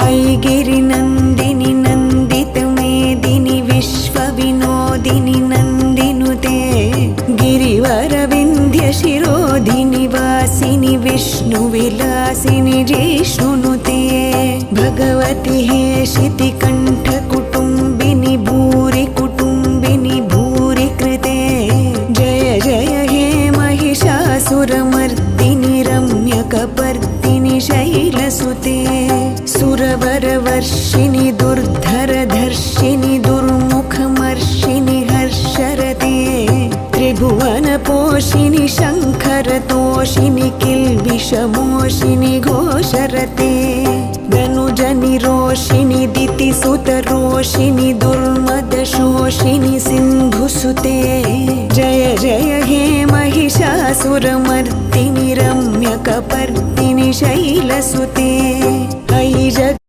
ऐगिरिनन्दिनि नन्दितमेदिनि विश्वविनोदिनि नन्दिनुते गिरिवरविन्ध्यशिरोधिनि वासिनि विष्णुविलासिनि जिष्णुनुते भगवति हेशितिकण्ठकुटुम्बिनि भूरि कुटुम्बिनि भूरि कृते जय जय हे महिषासुरमर्दिनि रम्यकपर्दिनि शैलसुते सुरवरवर्षिणि दुर्धरधर्षिणि दुर्मुखमर्षिणि हर्षरते त्रिभुवनपोषिणि शङ्करतोषिणि किल्बिषमोषिणि घोषरते धनुजनिरोषिणि दितिसुतरोषिणि दुर्मदशोषिणि सिन्धुसुते जय जय हे महिषासुरमर्दिनि रम्यकपर्दिनि शैलसुते ऐ